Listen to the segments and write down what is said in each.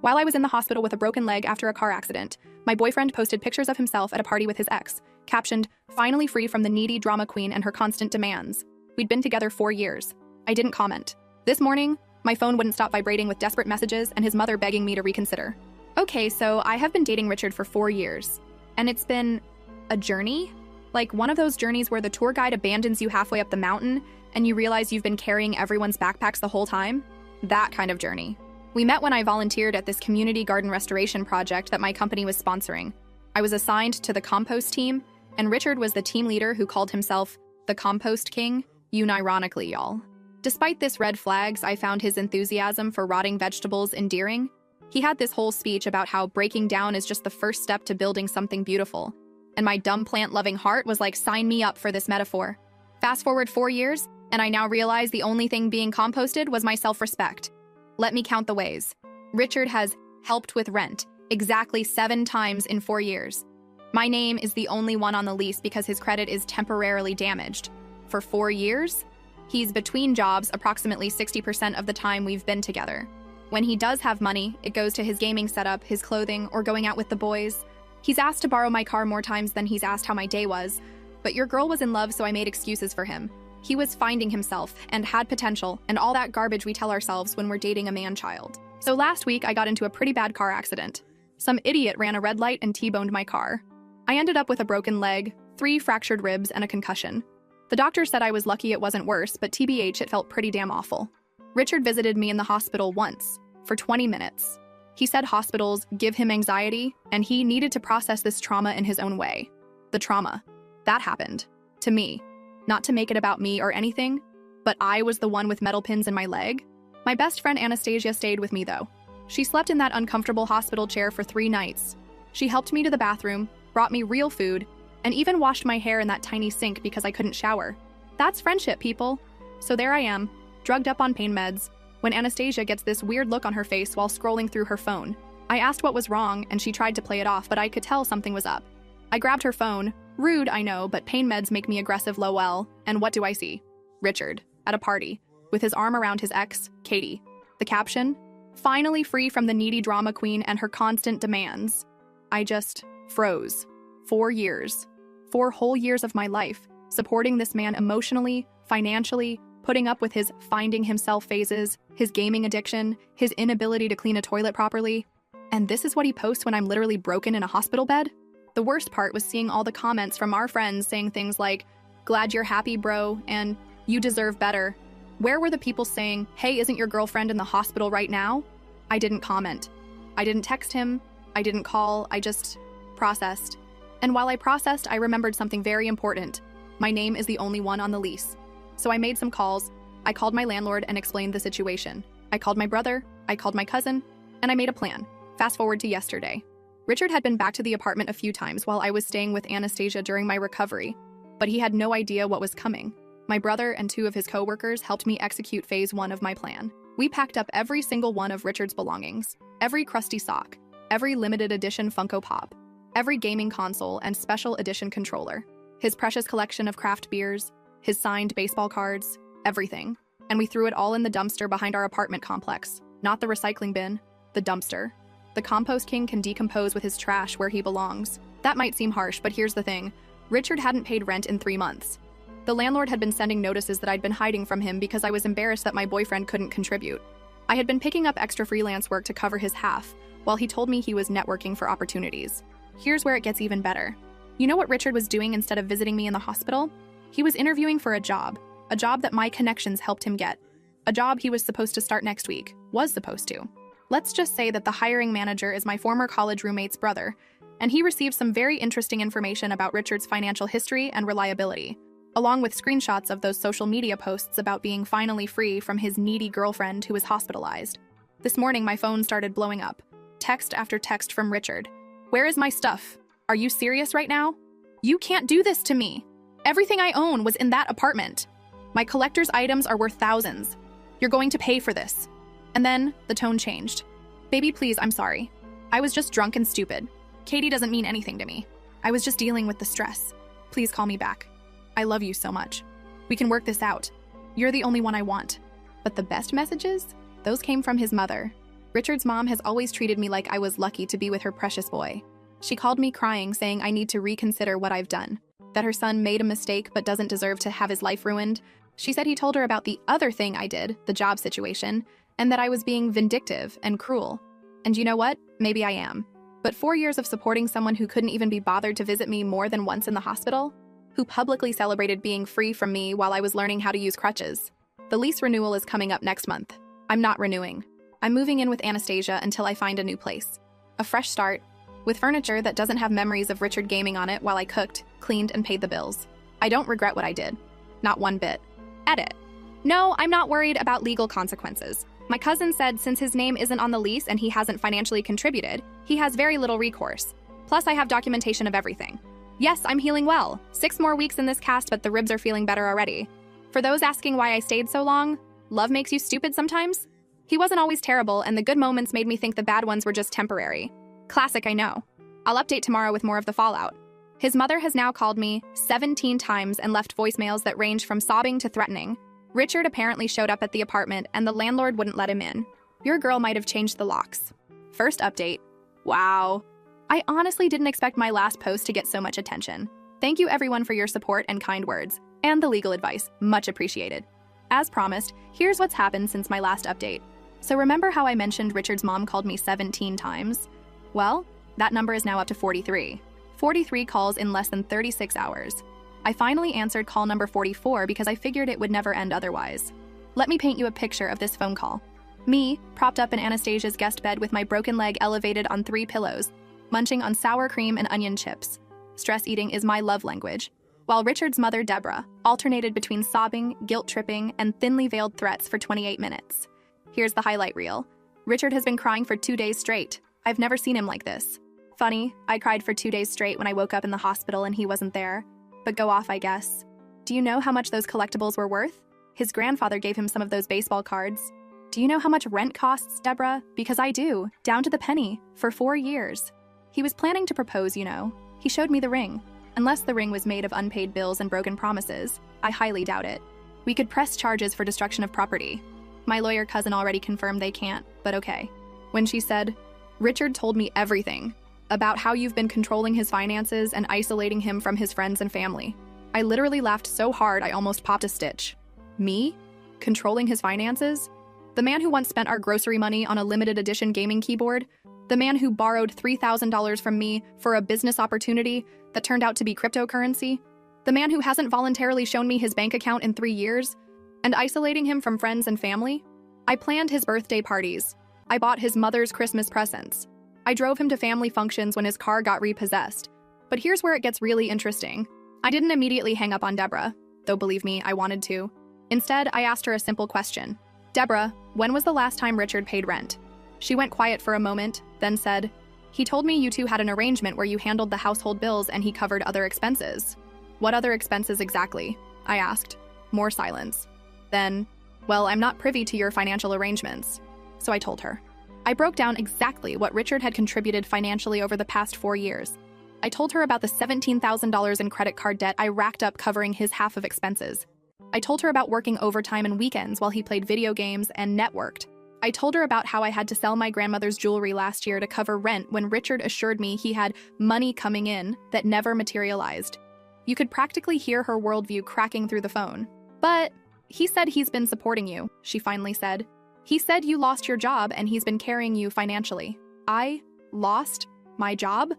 While I was in the hospital with a broken leg after a car accident, my boyfriend posted pictures of himself at a party with his ex, captioned, "Finally free from the needy drama queen and her constant demands." We'd been together 4 years. I didn't comment. This morning, my phone wouldn't stop vibrating with desperate messages and his mother begging me to reconsider. Okay, so I have been dating Richard for 4 years, and it's been a journey? Like one of those journeys where the tour guide abandons you halfway up the mountain and you realize you've been carrying everyone's backpacks the whole time? That kind of journey. We met when I volunteered at this community garden restoration project that my company was sponsoring. I was assigned to the compost team, and Richard was the team leader who called himself the Compost King, unironically, y'all. Despite this red flags, I found his enthusiasm for rotting vegetables endearing. He had this whole speech about how breaking down is just the first step to building something beautiful. And my dumb plant-loving heart was like, sign me up for this metaphor. Fast forward 4 years, and I now realize the only thing being composted was my self-respect. Let me count the ways. Richard has helped with rent exactly 7 times in 4 years. My name is the only one on the lease because his credit is temporarily damaged. For 4 years, he's between jobs approximately 60% of the time we've been together. When he does have money, it goes to his gaming setup, his clothing, or going out with the boys. He's asked to borrow my car more times than he's asked how my day was, but your girl was in love, so I made excuses for him. He was finding himself and had potential and all that garbage we tell ourselves when we're dating a man-child. So last week, I got into a pretty bad car accident. Some idiot ran a red light and T-boned my car. I ended up with a broken leg, 3 fractured ribs, and a concussion. The doctor said I was lucky it wasn't worse, but TBH, it felt pretty damn awful. Richard visited me in the hospital once, for 20 minutes. He said hospitals give him anxiety, and he needed to process this trauma in his own way. The trauma. That happened. To me. Not to make it about me or anything, but I was the one with metal pins in my leg. My best friend Anastasia stayed with me, though. She slept in that uncomfortable hospital chair for 3 nights. She helped me to the bathroom, brought me real food, and even washed my hair in that tiny sink because I couldn't shower. That's friendship, people. So there I am, drugged up on pain meds, when Anastasia gets this weird look on her face while scrolling through her phone. I asked what was wrong, and she tried to play it off, but I could tell something was up. I grabbed her phone. Rude, I know, but pain meds make me aggressive, lol. And what do I see? Richard, at a party, with his arm around his ex, Katie. The caption? Finally free from the needy drama queen and her constant demands. I just froze. 4 years. 4 whole years of my life, supporting this man emotionally, financially, putting up with his finding himself phases, his gaming addiction, his inability to clean a toilet properly. And this is what he posts when I'm literally broken in a hospital bed? The worst part was seeing all the comments from our friends saying things like, "Glad you're happy, bro," and "You deserve better." Where were the people saying, "Hey, isn't your girlfriend in the hospital right now?" I didn't comment. I didn't text him. I didn't call. I just processed. And while I processed, I remembered something very important. My name is the only one on the lease. So I made some calls. I called my landlord and explained the situation. I called my brother, I called my cousin, and I made a plan. Fast forward to yesterday. Richard had been back to the apartment a few times while I was staying with Anastasia during my recovery, but he had no idea what was coming. My brother and 2 of his coworkers helped me execute phase 1 of my plan. We packed up every single one of Richard's belongings, every crusty sock, every limited edition Funko Pop, every gaming console and special edition controller, his precious collection of craft beers, his signed baseball cards, everything. And we threw it all in the dumpster behind our apartment complex, not the recycling bin, the dumpster. The compost king can decompose with his trash where he belongs. That might seem harsh, but here's the thing. Richard hadn't paid rent in 3 months. The landlord had been sending notices that I'd been hiding from him because I was embarrassed that my boyfriend couldn't contribute. I had been picking up extra freelance work to cover his half, while he told me he was networking for opportunities. Here's where it gets even better. You know what Richard was doing instead of visiting me in the hospital? He was interviewing for a job that my connections helped him get. A job he was supposed to start next week, was supposed to. Let's just say that the hiring manager is my former college roommate's brother, and he received some very interesting information about Richard's financial history and reliability, along with screenshots of those social media posts about being finally free from his needy girlfriend who was hospitalized. This morning, my phone started blowing up. Text after text from Richard. "Where is my stuff? Are you serious right now? You can't do this to me. Everything I own was in that apartment. My collector's items are worth thousands. You're going to pay for this." And then the tone changed. "Baby, please, I'm sorry. I was just drunk and stupid. Katie doesn't mean anything to me. I was just dealing with the stress. Please call me back. I love you so much. We can work this out. You're the only one I want." But the best messages? Those came from his mother. Richard's mom has always treated me like I was lucky to be with her precious boy. She called me crying, saying I need to reconsider what I've done, that her son made a mistake but doesn't deserve to have his life ruined. She said he told her about the other thing I did, the job situation, and that I was being vindictive and cruel. And you know what? Maybe I am. But 4 years of supporting someone who couldn't even be bothered to visit me more than once in the hospital, who publicly celebrated being free from me while I was learning how to use crutches. The lease renewal is coming up next month. I'm not renewing. I'm moving in with Anastasia until I find a new place. A fresh start, with furniture that doesn't have memories of Richard gaming on it while I cooked, cleaned, and paid the bills. I don't regret what I did. Not one bit. Edit. No, I'm not worried about legal consequences. My cousin said since his name isn't on the lease and he hasn't financially contributed, he has very little recourse. Plus, I have documentation of everything. Yes, I'm healing well. 6 more weeks in this cast, but the ribs are feeling better already. For those asking why I stayed so long, love makes you stupid sometimes? He wasn't always terrible, and the good moments made me think the bad ones were just temporary. Classic, I know. I'll update tomorrow with more of the fallout. His mother has now called me 17 times and left voicemails that range from sobbing to threatening. Richard apparently showed up at the apartment and the landlord wouldn't let him in. Your girl might have changed the locks. First update. Wow. I honestly didn't expect my last post to get so much attention. Thank you everyone for your support and kind words, and the legal advice, much appreciated. As promised, here's what's happened since my last update. So remember how I mentioned Richard's mom called me 17 times? Well, that number is now up to 43. 43 calls in less than 36 hours. I finally answered call number 44 because I figured it would never end otherwise. Let me paint you a picture of this phone call. Me, propped up in Anastasia's guest bed with my broken leg elevated on 3 pillows, munching on sour cream and onion chips. Stress eating is my love language. While Richard's mother, Deborah, alternated between sobbing, guilt-tripping, and thinly veiled threats for 28 minutes. Here's the highlight reel. Richard has been crying for 2 days straight. I've never seen him like this. Funny, I cried for 2 days straight when I woke up in the hospital and he wasn't there. But go off, I guess. Do you know how much those collectibles were worth? His grandfather gave him some of those baseball cards. Do you know how much rent costs, Deborah? Because I do, down to the penny, for 4 years. He was planning to propose, you know. He showed me the ring. Unless the ring was made of unpaid bills and broken promises, I highly doubt it. We could press charges for destruction of property. My lawyer cousin already confirmed they can't, but okay. When she said, Richard told me everything about how you've been controlling his finances and isolating him from his friends and family. I literally laughed so hard I almost popped a stitch. Me? Controlling his finances? The man who once spent our grocery money on a limited edition gaming keyboard? The man who borrowed $3,000 from me for a business opportunity that turned out to be cryptocurrency? The man who hasn't voluntarily shown me his bank account in 3 years? And isolating him from friends and family? I planned his birthday parties. I bought his mother's Christmas presents. I drove him to family functions when his car got repossessed. But here's where it gets really interesting. I didn't immediately hang up on Deborah, though believe me, I wanted to. Instead, I asked her a simple question. Deborah, when was the last time Richard paid rent? She went quiet for a moment, then said, he told me you two had an arrangement where you handled the household bills and he covered other expenses. What other expenses exactly? I asked. More silence. Then, well, I'm not privy to your financial arrangements. So I told her. I broke down exactly what Richard had contributed financially over the past 4 years. I told her about the $17,000 in credit card debt I racked up covering his half of expenses. I told her about working overtime and weekends while he played video games and networked. I told her about how I had to sell my grandmother's jewelry last year to cover rent when Richard assured me he had money coming in that never materialized. You could practically hear her worldview cracking through the phone. But he said he's been supporting you, she finally said. He said you lost your job and he's been carrying you financially. I lost my job?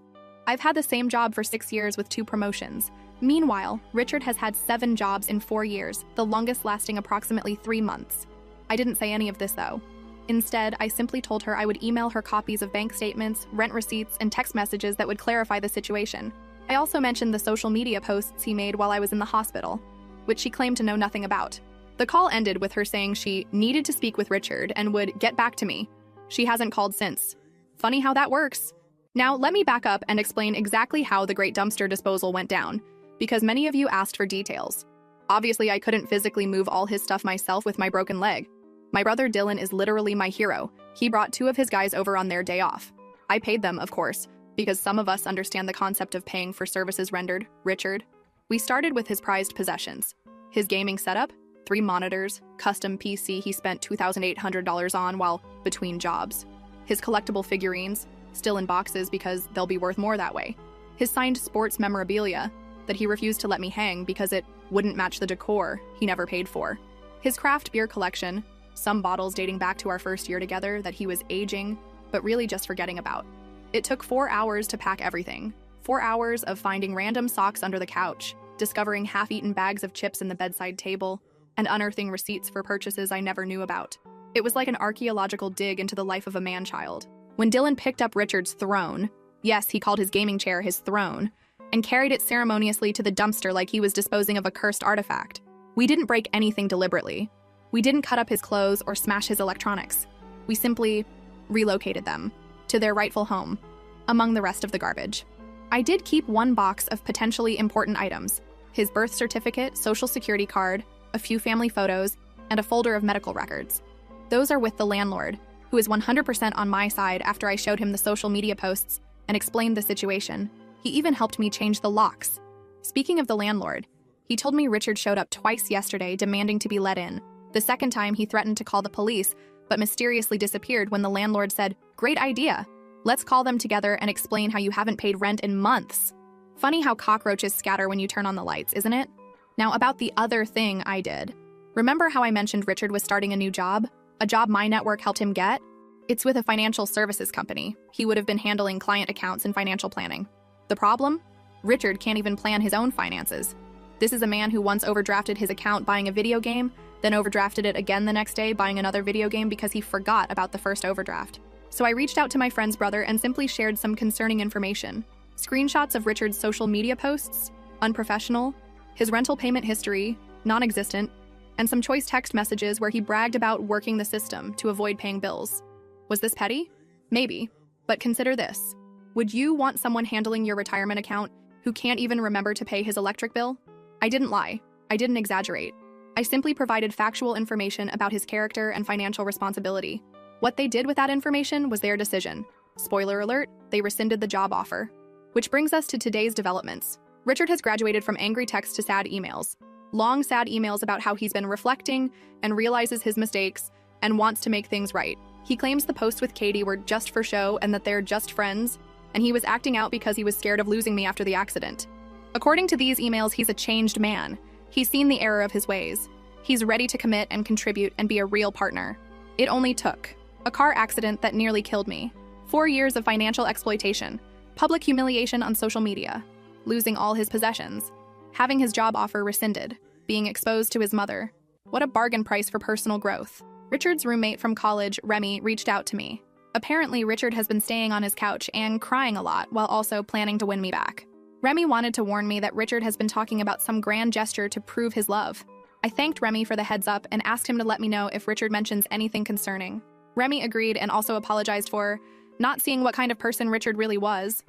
I've had the same job for 6 years with 2 promotions. Meanwhile, Richard has had 7 jobs in 4 years, the longest lasting approximately 3 months. I didn't say any of this though. Instead, I simply told her I would email her copies of bank statements, rent receipts, and text messages that would clarify the situation. I also mentioned the social media posts he made while I was in the hospital, which she claimed to know nothing about. The call ended with her saying she needed to speak with Richard and would get back to me. She hasn't called since. Funny how that works. Now, let me back up and explain exactly how the great dumpster disposal went down, because many of you asked for details. Obviously, I couldn't physically move all his stuff myself with my broken leg. My brother Dylan is literally my hero. He brought 2 of his guys over on their day off. I paid them, of course, because some of us understand the concept of paying for services rendered. Richard. We started with his prized possessions. His gaming setup, 3 monitors, custom PC he spent $2,800 on while between jobs. His collectible figurines, still in boxes because they'll be worth more that way. His signed sports memorabilia that he refused to let me hang because it wouldn't match the decor he never paid for. His craft beer collection, some bottles dating back to our first year together that he was aging, but really just forgetting about. It took 4 hours to pack everything. 4 hours of finding random socks under the couch, discovering half-eaten bags of chips in the bedside table, and unearthing receipts for purchases I never knew about. It was like an archaeological dig into the life of a man-child. When Dylan picked up Richard's throne, yes, he called his gaming chair his throne, and carried it ceremoniously to the dumpster like he was disposing of a cursed artifact. We didn't break anything deliberately. We didn't cut up his clothes or smash his electronics. We simply relocated them to their rightful home, among the rest of the garbage. I did keep one box of potentially important items: his birth certificate, social security card, a few family photos, and a folder of medical records. Those are with the landlord, who is 100% on my side after I showed him the social media posts and explained the situation. He even helped me change the locks. Speaking of the landlord, he told me Richard showed up twice yesterday demanding to be let in. The second time, he threatened to call the police, but mysteriously disappeared when the landlord said, "Great idea. Let's call them together and explain how you haven't paid rent in months." Funny how cockroaches scatter when you turn on the lights, isn't it? Now about the other thing I did. Remember how I mentioned Richard was starting a new job? A job my network helped him get? It's with a financial services company. He would have been handling client accounts and financial planning. The problem? Richard can't even plan his own finances. This is a man who once overdrafted his account buying a video game, then overdrafted it again the next day buying another video game because he forgot about the first overdraft. So I reached out to my friend's brother and simply shared some concerning information. Screenshots of Richard's social media posts, unprofessional, his rental payment history, non-existent, and some choice text messages where he bragged about working the system to avoid paying bills. Was this petty? Maybe, but consider this. Would you want someone handling your retirement account who can't even remember to pay his electric bill? I didn't lie. I didn't exaggerate. I simply provided factual information about his character and financial responsibility. What they did with that information was their decision. Spoiler alert, they rescinded the job offer. Which brings us to today's developments. Richard has graduated from angry texts to sad emails. Long, sad emails about how he's been reflecting and realizes his mistakes and wants to make things right. He claims the posts with Katie were just for show and that they're just friends, and he was acting out because he was scared of losing me after the accident. According to these emails, he's a changed man. He's seen the error of his ways. He's ready to commit and contribute and be a real partner. It only took a car accident that nearly killed me, 4 years of financial exploitation, public humiliation on social media, losing all his possessions, having his job offer rescinded, being exposed to his mother. What a bargain price for personal growth. Richard's roommate from college, Remy, reached out to me. Apparently, Richard has been staying on his couch and crying a lot while also planning to win me back. Remy wanted to warn me that Richard has been talking about some grand gesture to prove his love. I thanked Remy for the heads up and asked him to let me know if Richard mentions anything concerning. Remy agreed and also apologized for not seeing what kind of person Richard really was.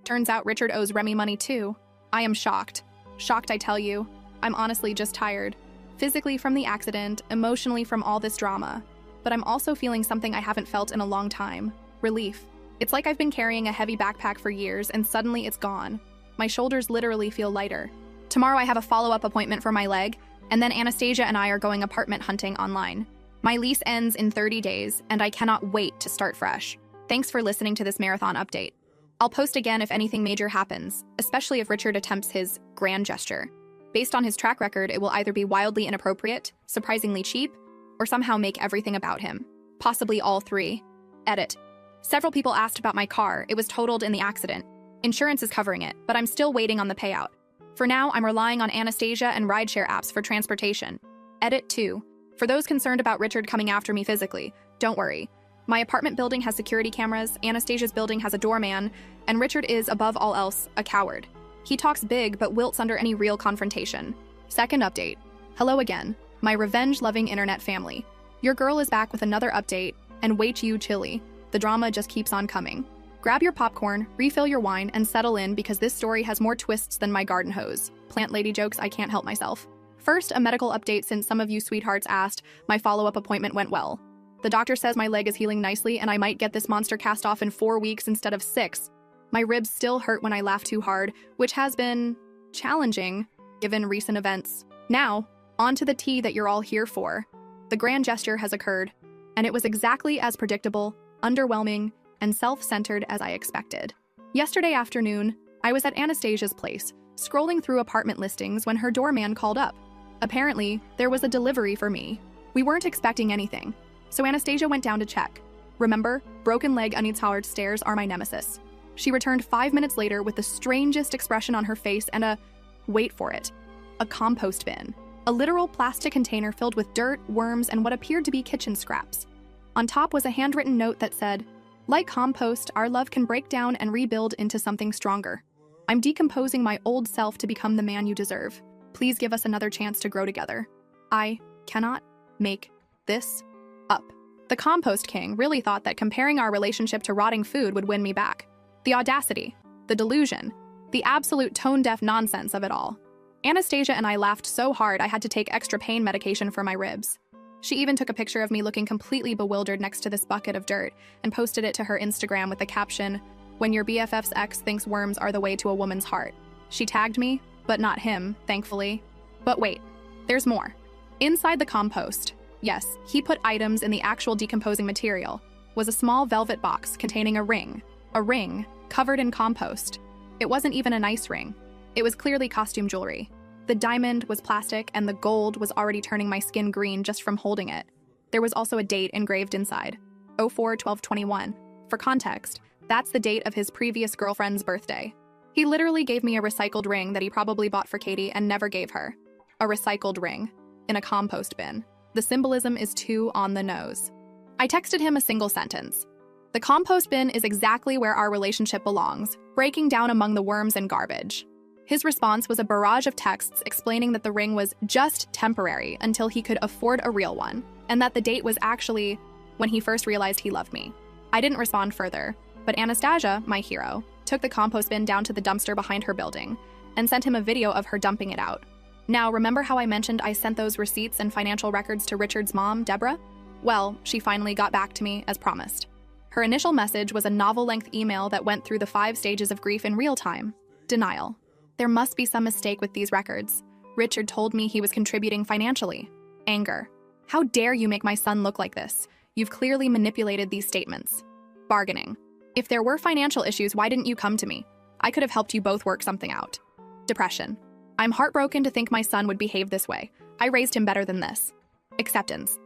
Turns out Richard owes Remy money too. I am shocked. Shocked, I tell you. I'm honestly just tired. Physically from the accident, emotionally from all this drama. But I'm also feeling something I haven't felt in a long time. Relief. It's like I've been carrying a heavy backpack for years and suddenly it's gone. My shoulders literally feel lighter. Tomorrow I have a follow-up appointment for my leg, and then Anastasia and I are going apartment hunting online. My lease ends in 30 days, and I cannot wait to start fresh. Thanks for listening to this marathon update. I'll post again if anything major happens, especially if Richard attempts his grand gesture. Based on his track record, it will either be wildly inappropriate, surprisingly cheap, or somehow make everything about him. Possibly all three. Edit. Several people asked about my car. It was totaled in the accident. Insurance is covering it, but I'm still waiting on the payout. For now, I'm relying on Anastasia and rideshare apps for transportation. Edit 2. For those concerned about Richard coming after me physically, don't worry. My apartment building has security cameras, Anastasia's building has a doorman, and Richard is, above all else, a coward. He talks big but wilts under any real confrontation. Second update. Hello again, my revenge-loving internet family. Your girl is back with another update, and wait you chilly. The drama just keeps on coming. Grab your popcorn, refill your wine, and settle in because this story has more twists than my garden hose. Plant lady jokes, I can't help myself. First, a medical update since some of you sweethearts asked. My follow-up appointment went well. The doctor says my leg is healing nicely and I might get this monster cast off in 4 weeks instead of 6. My ribs still hurt when I laugh too hard, which has been challenging given recent events. Now, on to the tea that you're all here for. The grand gesture has occurred, and it was exactly as predictable underwhelming, and self-centered as I expected. Yesterday afternoon, I was at Anastasia's place, scrolling through apartment listings when her doorman called up. Apparently, there was a delivery for me. We weren't expecting anything, so Anastasia went down to check. Remember, broken leg untowered stairs are my nemesis. She returned 5 minutes later with the strangest expression on her face and wait for it, a compost bin. A literal plastic container filled with dirt, worms, and what appeared to be kitchen scraps. On top was a handwritten note that said, "Like compost, our love can break down and rebuild into something stronger. I'm decomposing my old self to become the man you deserve. Please give us another chance to grow together. I cannot make this up." The compost king really thought that comparing our relationship to rotting food would win me back. The audacity, the delusion, the absolute tone-deaf nonsense of it all. Anastasia and I laughed so hard I had to take extra pain medication for my ribs. She even took a picture of me looking completely bewildered next to this bucket of dirt and posted it to her Instagram with the caption, "When your BFF's ex thinks worms are the way to a woman's heart." She tagged me, but not him, thankfully. But wait, there's more. Inside the compost, yes, he put items in the actual decomposing material, was a small velvet box containing a ring covered in compost. It wasn't even a nice ring. It was clearly costume jewelry. The diamond was plastic and the gold was already turning my skin green just from holding it. There was also a date engraved inside, 04/12/21. For context, that's the date of his previous girlfriend's birthday. He literally gave me a recycled ring that he probably bought for Katie and never gave her. A recycled ring in a compost bin. The symbolism is too on the nose. I texted him a single sentence. "The compost bin is exactly where our relationship belongs, breaking down among the worms and garbage." His response was a barrage of texts explaining that the ring was just temporary until he could afford a real one, and that the date was actually when he first realized he loved me. I didn't respond further, but Anastasia, my hero, took the compost bin down to the dumpster behind her building and sent him a video of her dumping it out. Now, remember how I mentioned I sent those receipts and financial records to Richard's mom, Deborah? Well, she finally got back to me as promised. Her initial message was a novel-length email that went through the 5 stages of grief in real time. Denial. There must be some mistake with these records. Richard told me he was contributing financially. Anger. How dare you make my son look like this? You've clearly manipulated these statements. Bargaining. If there were financial issues, why didn't you come to me? I could have helped you both work something out. Depression. I'm heartbroken to think my son would behave this way. I raised him better than this. Acceptance.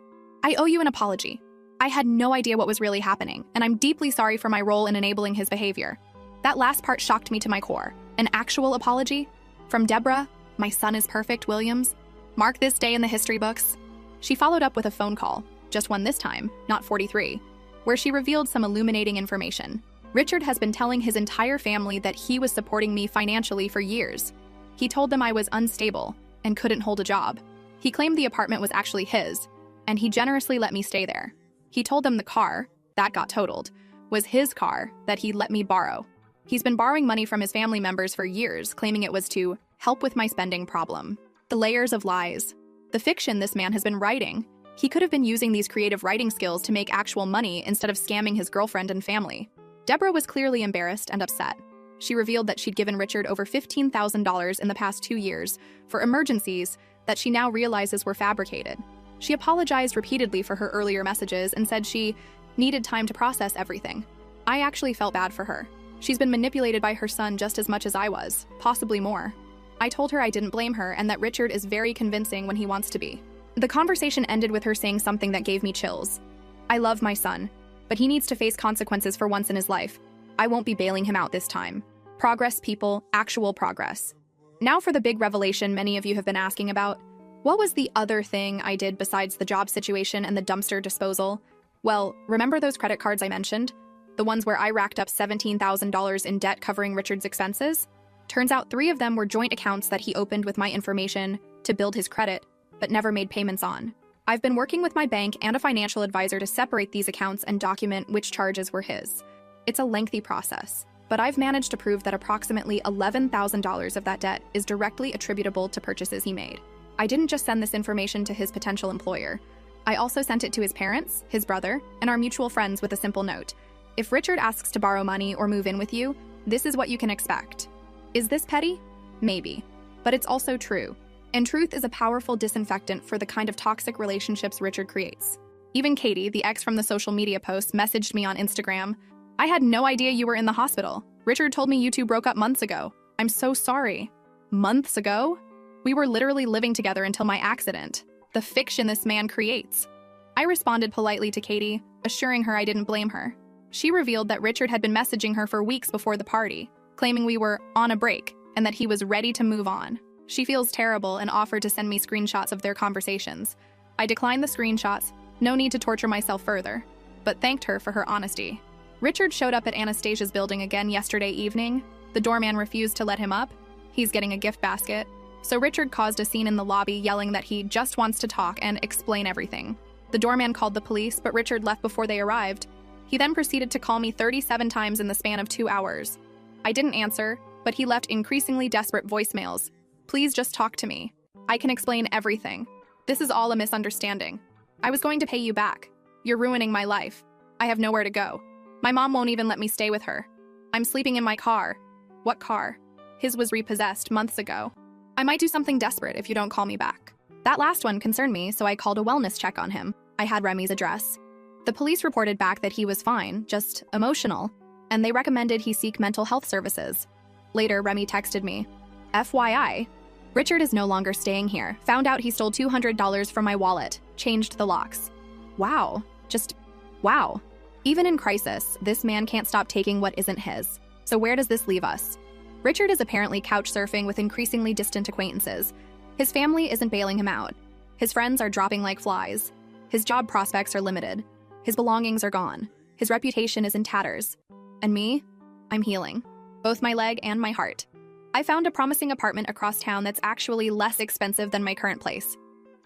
I owe you an apology. I had no idea what was really happening, and I'm deeply sorry for my role in enabling his behavior. That last part shocked me to my core. An actual apology? From Deborah, my son is perfect, Williams. Mark this day in the history books. She followed up with a phone call, just one this time, not 43, where she revealed some illuminating information. Richard has been telling his entire family that he was supporting me financially for years. He told them I was unstable and couldn't hold a job. He claimed the apartment was actually his, and he generously let me stay there. He told them the car, that got totaled, was his car that he let me borrow. He's been borrowing money from his family members for years, claiming it was to help with my spending problem. The layers of lies. The fiction this man has been writing. He could have been using these creative writing skills to make actual money instead of scamming his girlfriend and family. Deborah was clearly embarrassed and upset. She revealed that she'd given Richard over $15,000 in the past 2 years for emergencies that she now realizes were fabricated. She apologized repeatedly for her earlier messages and said she needed time to process everything. I actually felt bad for her. She's been manipulated by her son just as much as I was, possibly more. I told her I didn't blame her and that Richard is very convincing when he wants to be. The conversation ended with her saying something that gave me chills. I love my son, but he needs to face consequences for once in his life. I won't be bailing him out this time. Progress, people, actual progress. Now for the big revelation many of you have been asking about. What was the other thing I did besides the job situation and the dumpster disposal? Well, remember those credit cards I mentioned? The ones where I racked up $17,000 in debt covering Richard's expenses? Turns out 3 of them were joint accounts that he opened with my information to build his credit, but never made payments on. I've been working with my bank and a financial advisor to separate these accounts and document which charges were his. It's a lengthy process, but I've managed to prove that approximately $11,000 of that debt is directly attributable to purchases he made. I didn't just send this information to his potential employer. I also sent it to his parents, his brother, and our mutual friends with a simple note. If Richard asks to borrow money or move in with you, this is what you can expect. Is this petty? Maybe. But it's also true. And truth is a powerful disinfectant for the kind of toxic relationships Richard creates. Even Katie, the ex from the social media posts, messaged me on Instagram. I had no idea you were in the hospital. Richard told me you two broke up months ago. I'm so sorry. Months ago? We were literally living together until my accident. The fiction this man creates. I responded politely to Katie, assuring her I didn't blame her. She revealed that Richard had been messaging her for weeks before the party, claiming we were on a break and that he was ready to move on. She feels terrible and offered to send me screenshots of their conversations. I declined the screenshots, no need to torture myself further, but thanked her for her honesty. Richard showed up at Anastasia's building again yesterday evening. The doorman refused to let him up. He's getting a gift basket. So Richard caused a scene in the lobby, yelling that he just wants to talk and explain everything. The doorman called the police, but Richard left before they arrived. He then proceeded to call me 37 times in the span of 2 hours. I didn't answer, but he left increasingly desperate voicemails. Please just talk to me. I can explain everything. This is all a misunderstanding. I was going to pay you back. You're ruining my life. I have nowhere to go. My mom won't even let me stay with her. I'm sleeping in my car. What car? His was repossessed months ago. I might do something desperate if you don't call me back. That last one concerned me, so I called a wellness check on him. I had Remy's address. The police reported back that he was fine, just emotional, and they recommended he seek mental health services. Later, Remy texted me, FYI, Richard is no longer staying here. Found out he stole $200 from my wallet. Changed the locks. Wow. Just wow. Even in crisis, this man can't stop taking what isn't his. So where does this leave us? Richard is apparently couch surfing with increasingly distant acquaintances. His family isn't bailing him out. His friends are dropping like flies. His job prospects are limited. His belongings are gone. His reputation is in tatters. And me? I'm healing. Both my leg and my heart. I found a promising apartment across town that's actually less expensive than my current place.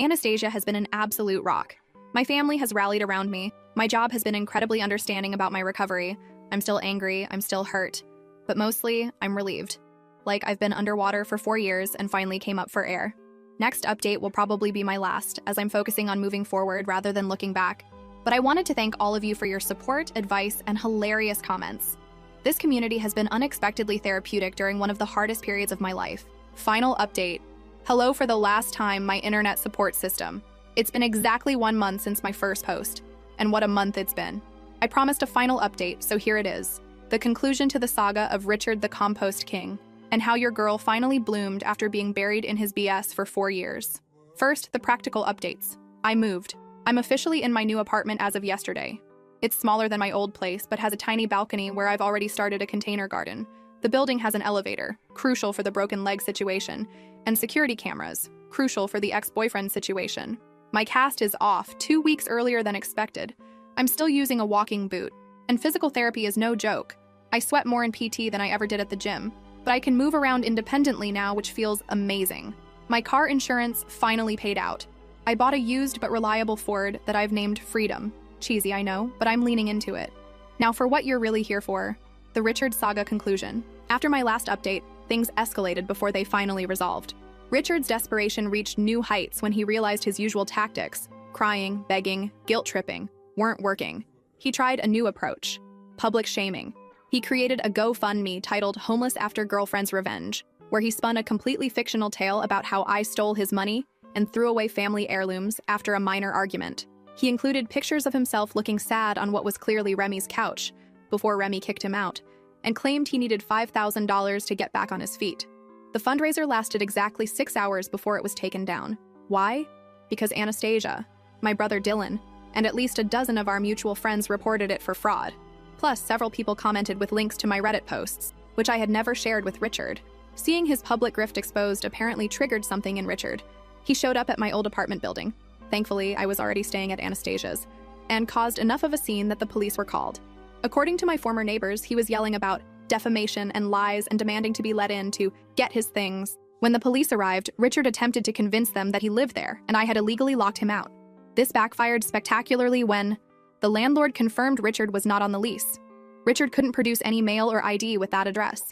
Anastasia has been an absolute rock. My family has rallied around me. My job has been incredibly understanding about my recovery. I'm still angry, I'm still hurt. But mostly, I'm relieved. Like I've been underwater for 4 years and finally came up for air. Next update will probably be my last, as I'm focusing on moving forward rather than looking back. But I wanted to thank all of you for your support, advice, and hilarious comments. This community has been unexpectedly therapeutic during one of the hardest periods of my life. Final update. Hello for the last time, my internet support system. It's been exactly 1 month since my first post, and what a month it's been. I promised a final update, so here it is. The conclusion to the saga of Richard the Compost King, and how your girl finally bloomed after being buried in his BS for 4 years. First, the practical updates. I moved. I'm officially in my new apartment as of yesterday. It's smaller than my old place, but has a tiny balcony where I've already started a container garden. The building has an elevator, crucial for the broken leg situation, and security cameras, crucial for the ex-boyfriend situation. My cast is off 2 weeks earlier than expected. I'm still using a walking boot, and physical therapy is no joke. I sweat more in PT than I ever did at the gym, but I can move around independently now, which feels amazing. My car insurance finally paid out. I bought a used but reliable Ford that I've named Freedom. Cheesy, I know, but I'm leaning into it. Now for what you're really here for, the Richard saga conclusion. After my last update, things escalated before they finally resolved. Richard's desperation reached new heights when he realized his usual tactics, crying, begging, guilt-tripping, weren't working. He tried a new approach, public shaming. He created a GoFundMe titled Homeless After Girlfriend's Revenge, where he spun a completely fictional tale about how I stole his money and threw away family heirlooms after a minor argument. He included pictures of himself looking sad on what was clearly Remy's couch, before Remy kicked him out, and claimed he needed $5,000 to get back on his feet. The fundraiser lasted exactly 6 hours before it was taken down. Why? Because Anastasia, my brother Dylan, and at least a dozen of our mutual friends reported it for fraud. Plus, several people commented with links to my Reddit posts, which I had never shared with Richard. Seeing his public grift exposed apparently triggered something in Richard. He showed up at my old apartment building. Thankfully, I was already staying at Anastasia's, and caused enough of a scene that the police were called. According to my former neighbors, he was yelling about defamation and lies and demanding to be let in to get his things. When the police arrived, Richard attempted to convince them that he lived there and I had illegally locked him out. This backfired spectacularly when the landlord confirmed Richard was not on the lease. Richard couldn't produce any mail or ID with that address.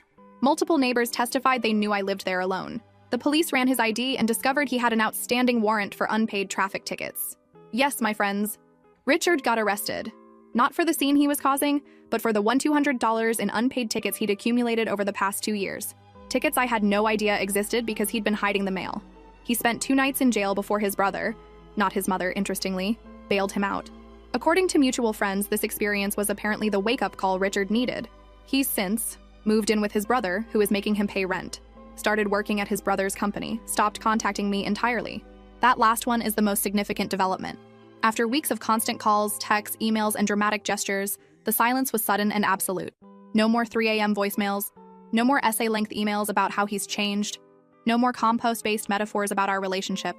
Multiple neighbors testified they knew I lived there alone. The police ran his ID and discovered he had an outstanding warrant for unpaid traffic tickets. Yes, my friends, Richard got arrested. Not for the scene he was causing, but for the $200 in unpaid tickets he'd accumulated over the past 2 years. Tickets I had no idea existed because he'd been hiding the mail. He spent 2 nights in jail before his brother, not his mother, interestingly, bailed him out. According to mutual friends, this experience was apparently the wake-up call Richard needed. He's since moved in with his brother, who is making him pay rent, started working at his brother's company, stopped contacting me entirely. That last one is the most significant development. After weeks of constant calls, texts, emails, and dramatic gestures, the silence was sudden and absolute. No more 3 a.m. voicemails, no more essay-length emails about how he's changed, no more compost-based metaphors about our relationship.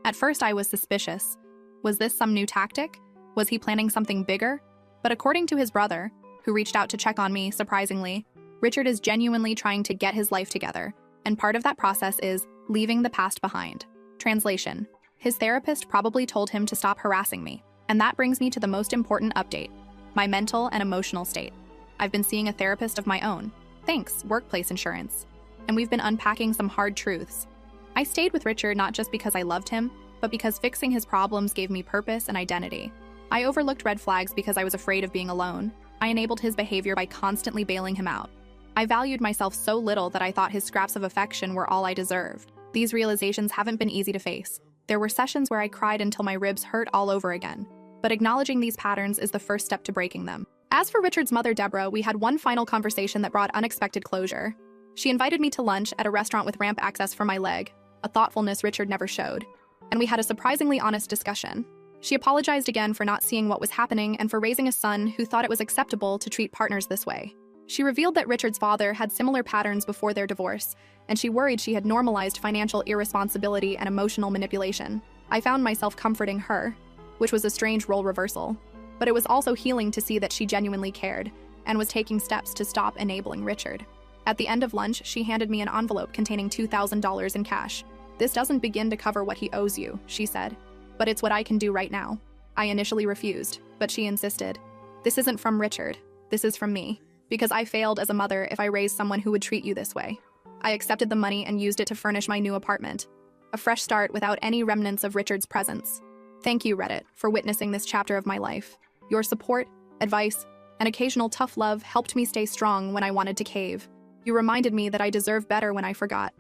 At first, I was suspicious. Was this some new tactic? Was he planning something bigger? But according to his brother, who reached out to check on me, surprisingly, Richard is genuinely trying to get his life together, and part of that process is leaving the past behind. Translation: his therapist probably told him to stop harassing me, and that brings me to the most important update: my mental and emotional state. I've been seeing a therapist of my own. Thanks, workplace insurance. And we've been unpacking some hard truths. I stayed with Richard not just because I loved him, but because fixing his problems gave me purpose and identity. I overlooked red flags because I was afraid of being alone. I enabled his behavior by constantly bailing him out. I valued myself so little that I thought his scraps of affection were all I deserved. These realizations haven't been easy to face. There were sessions where I cried until my ribs hurt all over again. But acknowledging these patterns is the first step to breaking them. As for Richard's mother, Deborah, we had one final conversation that brought unexpected closure. She invited me to lunch at a restaurant with ramp access for my leg, a thoughtfulness Richard never showed. And we had a surprisingly honest discussion. She apologized again for not seeing what was happening and for raising a son who thought it was acceptable to treat partners this way. She revealed that Richard's father had similar patterns before their divorce, and she worried she had normalized financial irresponsibility and emotional manipulation. I found myself comforting her, which was a strange role reversal. But it was also healing to see that she genuinely cared and was taking steps to stop enabling Richard. At the end of lunch, she handed me an envelope containing $2,000 in cash. "This doesn't begin to cover what he owes you," she said, "but it's what I can do right now." I initially refused, but she insisted. "This isn't from Richard. This is from me. Because I failed as a mother if I raised someone who would treat you this way." I accepted the money and used it to furnish my new apartment. A fresh start without any remnants of Richard's presence. Thank you, Reddit, for witnessing this chapter of my life. Your support, advice, and occasional tough love helped me stay strong when I wanted to cave. You reminded me that I deserve better when I forgot.